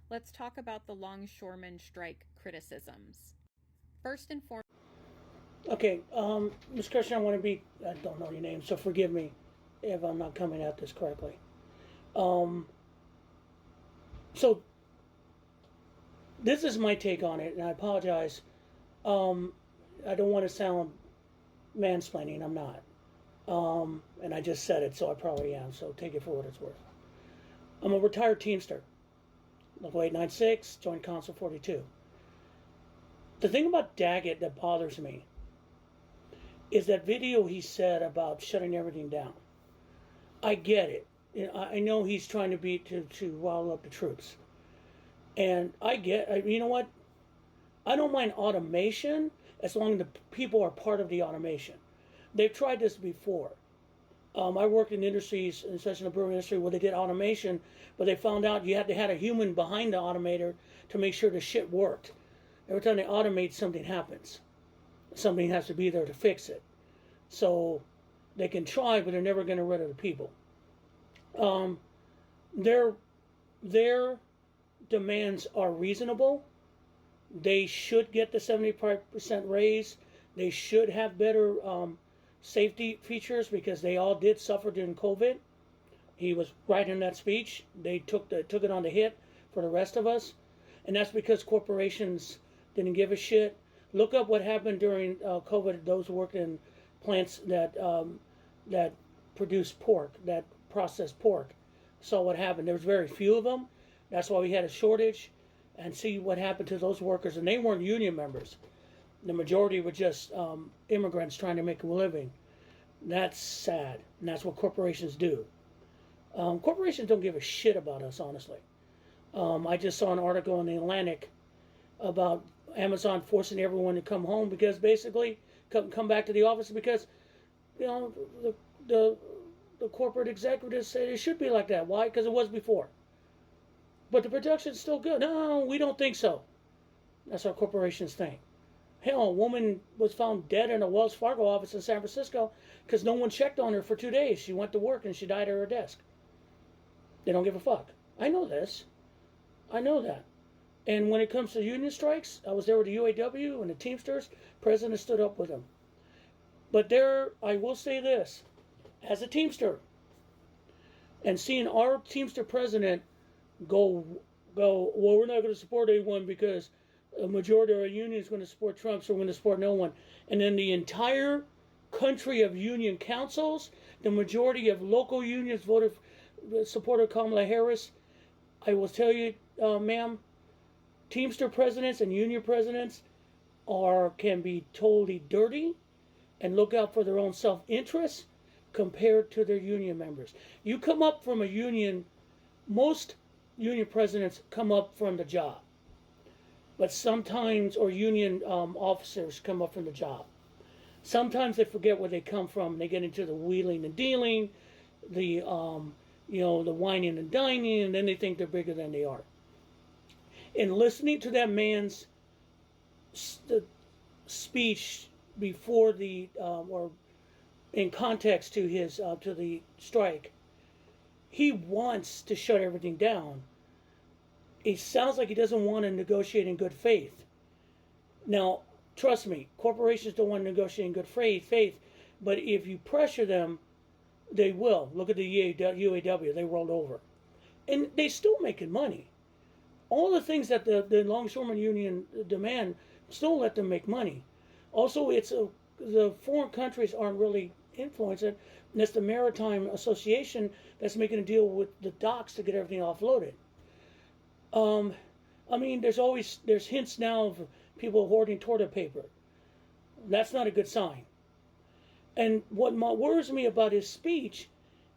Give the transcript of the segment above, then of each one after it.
Let's talk about the longshoreman strike criticisms. First and foremost, Okay, Ms. Christian, I don't know your name, so forgive me if I'm not coming at this correctly. Um, so, this is my take on it, and I apologize. Um, I don't want to sound mansplaining, I'm not. And I just said it, so I probably am, so take it for what it's worth. I'm a retired Teamster, Local 896, Joint Council 42. The thing about Daggett that bothers me is that video he said about shutting everything down. I get it. I know he's trying to to rile up the troops, and you know what? I don't mind automation as long as the people are part of the automation. They've tried this before. I worked in industries, especially in the brewing industry, where they did automation, but they found out they had a human behind the automator to make sure the shit worked. Every time they automate, something happens. Somebody has to be there to fix it. So they can try, but they're never going to get rid of the people. Their their demands are reasonable. They should get the 75% raise. They should have better safety features because they all did suffer during COVID. He was right in that speech. They took it on the hit for the rest of us, and that's because corporations didn't give a shit. Look up what happened during COVID. Those who worked in plants that produce pork, that processed pork, saw what happened. There was very few of them. That's why we had a shortage. And see what happened to those workers. And they weren't union members. The majority were just immigrants trying to make a living. That's sad. And that's what corporations do. Corporations don't give a shit about us, honestly. I just saw an article in the Atlantic about Amazon forcing everyone to come home because basically come back to the office because the corporate executives say it should be like that. Why? Because it was before. But the production's still good. No, we don't think so. That's what corporations think. Hell, a woman was found dead in a Wells Fargo office in San Francisco because no one checked on her for 2 days. She went to work and she died at her desk. They don't give a fuck. I know this. I know that. And when it comes to union strikes, I was there with the UAW and the Teamsters. President stood up with them. But I will say this. As a Teamster, and seeing our Teamster president go, well, we're not going to support anyone because a majority of our union is going to support Trump, so we're going to support no one. And then the entire country of union councils, the majority of local unions supported Kamala Harris. I will tell you, ma'am, Teamster presidents and union presidents can be totally dirty and look out for their own self-interest compared to their union members. You come up from a union, most union presidents come up from the job. But sometimes, or union officers come up from the job. Sometimes they forget where they come from. They get into the wheeling and dealing, the whining and dining, and then they think they're bigger than they are. In listening to that man's speech before or in context to to the strike, he wants to shut everything down. It sounds like he doesn't want to negotiate in good faith. Now, trust me, corporations don't want to negotiate in good faith, but if you pressure them, they will. Look at the UAW, they rolled over. And they still making money. All the things that the Longshoremen Union demand still let them make money. Also, the foreign countries aren't really influencing it. And it's the Maritime Association that's making a deal with the docks to get everything offloaded. There's hints now of people hoarding toilet paper. That's not a good sign. And what worries me about his speech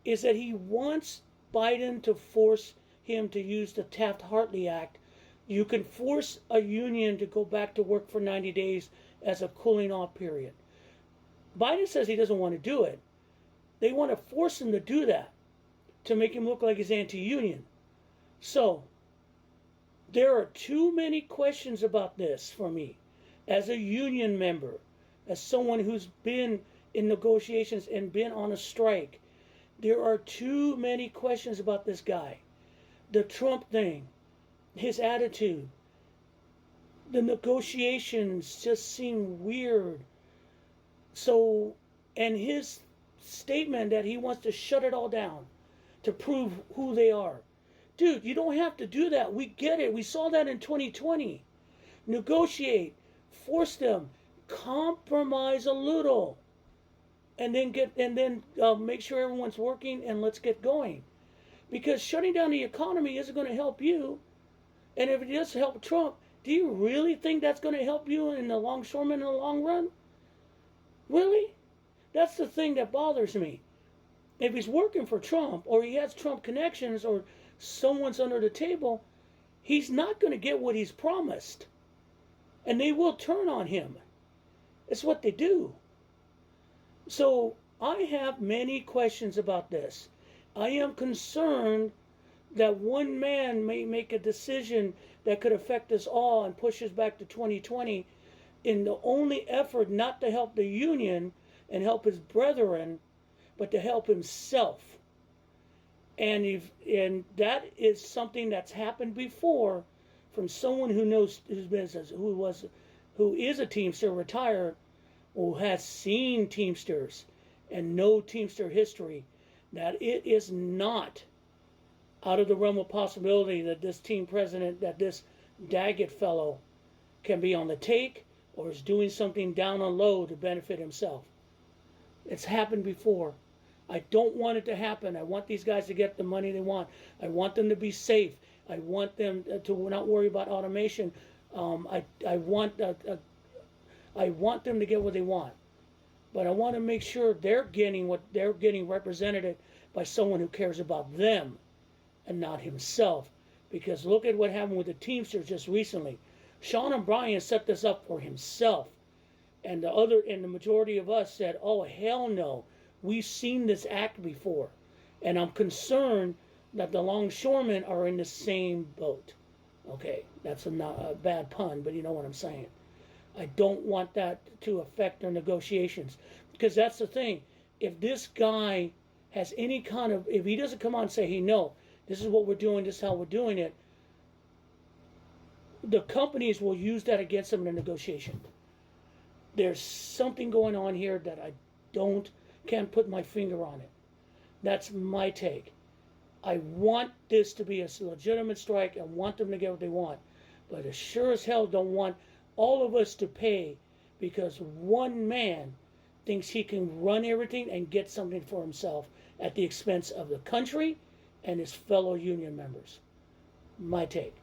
is that he wants Biden to force him to use the Taft-Hartley Act. You can force a union to go back to work for 90 days as a cooling off period. Biden says he doesn't want to do it. They want to force him to do that to make him look like he's anti-union. So, there are too many questions about this for me. As a union member, as someone who's been in negotiations and been on a strike, there are too many questions about this guy. The Trump thing. his attitude. The negotiations just seem weird. So, and his statement that he wants to shut it all down to prove who they are. Dude, you don't have to do that. We get it. We saw that in 2020. Negotiate, force them, compromise a little, and then make sure everyone's working and let's get going. Because shutting down the economy isn't going to help you. And if it does help Trump, do you really think that's going to help you in the longshoremen in the long run? Really? That's the thing that bothers me. If he's working for Trump, or he has Trump connections, or someone's under the table, he's not going to get what he's promised. And they will turn on him. It's what they do. So I have many questions about this. I am concerned that one man may make a decision that could affect us all and push us back to 2020 in the only effort not to help the union and help his brethren, but to help himself. And that is something that's happened before from someone who knows his business, who is a Teamster, retired, who has seen Teamsters and know Teamster history, that it is not out of the realm of possibility that this team president, that this Daggett fellow can be on the take or is doing something down on low to benefit himself. It's happened before. I don't want it to happen. I want these guys to get the money they want. I want them to be safe. I want them to not worry about automation. I want them to get what they want. But I want to make sure they're getting what they're getting represented by someone who cares about them and not himself. Because look at what happened with the Teamsters just recently. Sean O'Brien set this up for himself. And the majority of us said, oh, hell no. We've seen this act before. And I'm concerned that the longshoremen are in the same boat. Okay, that's a bad pun, but you know what I'm saying. I don't want that to affect their negotiations. Because that's the thing. If this guy has any kind of, if he doesn't come out and say, hey, no, this is what we're doing, this is how we're doing it, the companies will use that against them in a negotiation. There's something going on here that I can't put my finger on it. That's my take. I want this to be a legitimate strike. I want them to get what they want. But I sure as hell don't want all of us to pay because one man thinks he can run everything and get something for himself at the expense of the country and his fellow union members. My take.